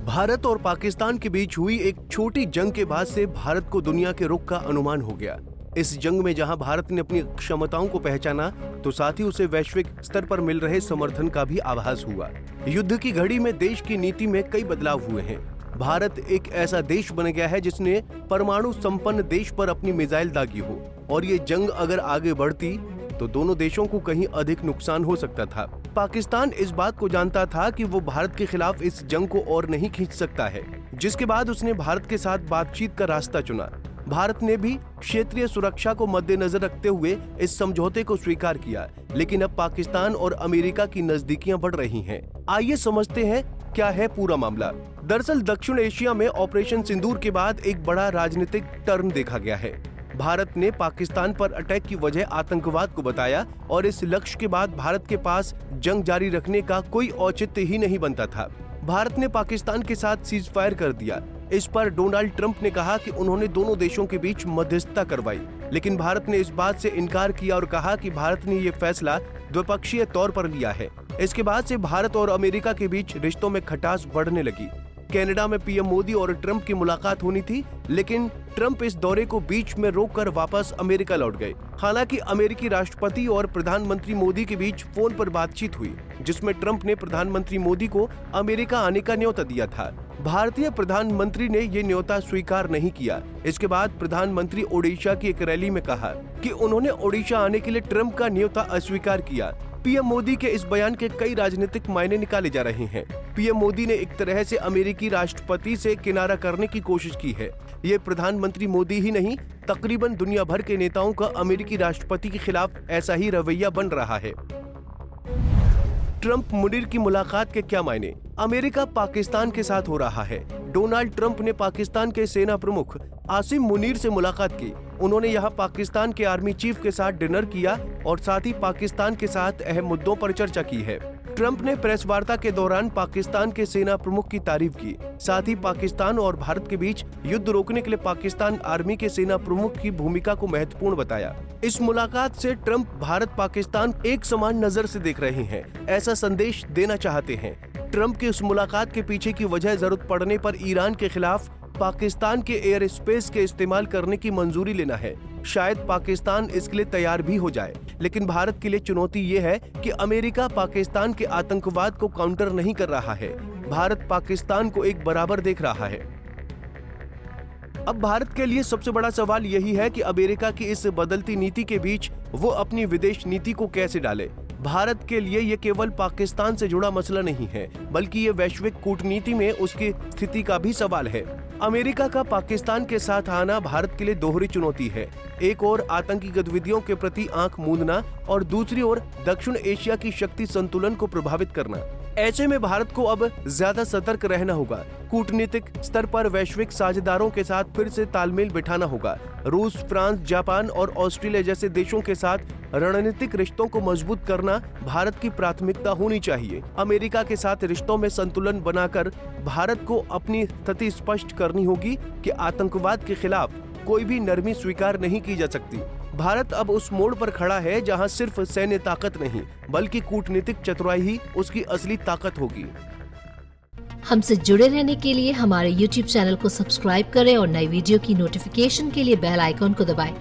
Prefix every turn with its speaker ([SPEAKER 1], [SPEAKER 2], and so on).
[SPEAKER 1] भारत और पाकिस्तान के बीच हुई एक छोटी जंग के बाद से भारत को दुनिया के रुख का अनुमान हो गया। इस जंग में जहां भारत ने अपनी क्षमताओं को पहचाना, तो साथ ही उसे वैश्विक स्तर पर मिल रहे समर्थन का भी आभास हुआ। युद्ध की घड़ी में देश की नीति में कई बदलाव हुए हैं। भारत एक ऐसा देश बन गया है जिसने परमाणु संपन्न देश पर अपनी मिसाइल दागी हो, और ये जंग अगर आगे बढ़ती तो दोनों देशों को कहीं अधिक नुकसान हो सकता था। पाकिस्तान इस बात को जानता था कि वो भारत के खिलाफ इस जंग को और नहीं खींच सकता है, जिसके बाद उसने भारत के साथ बातचीत का रास्ता चुना। भारत ने भी क्षेत्रीय सुरक्षा को मद्देनजर रखते हुए इस समझौते को स्वीकार किया, लेकिन अब पाकिस्तान और अमेरिका की नजदीकियां बढ़ रही हैं। आइए समझते हैं क्या है पूरा मामला। दरअसल दक्षिण एशिया में ऑपरेशन सिंदूर के बाद एक बड़ा राजनीतिक टर्न देखा गया है। भारत ने पाकिस्तान पर अटैक की वजह आतंकवाद को बताया, और इस लक्ष्य के बाद भारत के पास जंग जारी रखने का कोई औचित्य ही नहीं बनता था। भारत ने पाकिस्तान के साथ सीज फायर कर दिया। इस पर डोनाल्ड ट्रंप ने कहा कि उन्होंने दोनों देशों के बीच मध्यस्थता करवाई, लेकिन भारत ने इस बात से इनकार किया और कहा कि भारत ने ये फैसला द्विपक्षीय तौर पर लिया है। इसके बाद से भारत और अमेरिका के बीच रिश्तों में खटास बढ़ने लगी। कनाडा में पीएम मोदी और ट्रंप की मुलाकात होनी थी, लेकिन ट्रंप इस दौरे को बीच में रोककर वापस अमेरिका लौट गए। हालांकि अमेरिकी राष्ट्रपति और प्रधानमंत्री मोदी के बीच फोन पर बातचीत हुई, जिसमें ट्रंप ने प्रधानमंत्री मोदी को अमेरिका आने का न्योता दिया था। भारतीय प्रधानमंत्री ने ये न्योता स्वीकार नहीं किया। इसके बाद प्रधानमंत्री ओडिशा की एक रैली में कहा कि उन्होंने ओडिशा आने के लिए ट्रंप का न्योता अस्वीकार किया। पीएम मोदी के इस बयान के कई राजनीतिक मायने निकाले जा रहे हैं। पीएम मोदी ने एक तरह से अमेरिकी राष्ट्रपति से किनारा करने की कोशिश की है। ये प्रधानमंत्री मोदी ही नहीं, तकरीबन दुनिया भर के नेताओं का अमेरिकी राष्ट्रपति के खिलाफ ऐसा ही रवैया बन रहा है। ट्रंप मुनीर की मुलाकात के क्या मायने? अमेरिका पाकिस्तान के साथ हो रहा है। डोनाल्ड ट्रंप ने पाकिस्तान के सेना प्रमुख आसिम मुनीर से मुलाकात की। उन्होंने यहां पाकिस्तान के आर्मी चीफ के साथ डिनर किया और साथ ही पाकिस्तान के साथ अहम मुद्दों पर चर्चा की है। ट्रंप ने प्रेस वार्ता के दौरान पाकिस्तान के सेना प्रमुख की तारीफ की। साथ ही पाकिस्तान और भारत के बीच युद्ध रोकने के लिए पाकिस्तान आर्मी के सेना प्रमुख की भूमिका को महत्वपूर्ण बताया। इस मुलाकात से ट्रंप भारत पाकिस्तान एक समान नजर से देख रहे हैं, ऐसा संदेश देना चाहते हैं। ट्रंप की उस मुलाकात के पीछे की वजह जरूरत पड़ने पर ईरान के खिलाफ पाकिस्तान के एयर स्पेस के इस्तेमाल करने की मंजूरी लेना है। शायद पाकिस्तान इसके लिए तैयार भी हो जाए, लेकिन भारत के लिए चुनौती ये है कि अमेरिका पाकिस्तान के आतंकवाद को काउंटर नहीं कर रहा है। भारत पाकिस्तान को एक बराबर देख रहा है। अब भारत के लिए सबसे बड़ा सवाल यही है कि अमेरिका की इस बदलती नीति के बीच वो अपनी विदेश नीति को कैसे डाले। भारत के लिए ये केवल पाकिस्तान से जुड़ा मसला नहीं है, बल्कि ये वैश्विक कूटनीति में उसकी स्थिति का भी सवाल है। अमेरिका का पाकिस्तान के साथ आना भारत के लिए दोहरी चुनौती है। एक ओर आतंकी गतिविधियों के प्रति आंख मूंदना और दूसरी ओर दक्षिण एशिया की शक्ति संतुलन को प्रभावित करना। ऐसे में भारत को अब ज्यादा सतर्क रहना होगा। कूटनीतिक स्तर पर वैश्विक साझेदारों के साथ फिर से तालमेल बिठाना होगा। रूस, फ्रांस, जापान और ऑस्ट्रेलिया जैसे देशों के साथ रणनीतिक रिश्तों को मजबूत करना भारत की प्राथमिकता होनी चाहिए। अमेरिका के साथ रिश्तों में संतुलन बनाकर भारत को अपनी स्थिति स्पष्ट करनी होगी कि आतंकवाद के खिलाफ कोई भी नरमी स्वीकार नहीं की जा सकती। भारत अब उस मोड़ पर खड़ा है जहां सिर्फ सैन्य ताकत नहीं, बल्कि कूटनीतिक चतुराई ही उसकी असली ताकत होगी।
[SPEAKER 2] हमसे जुड़े रहने के लिए हमारे YouTube चैनल को सब्सक्राइब करें और नई वीडियो की नोटिफिकेशन के लिए बेल आइकॉन को दबाएं।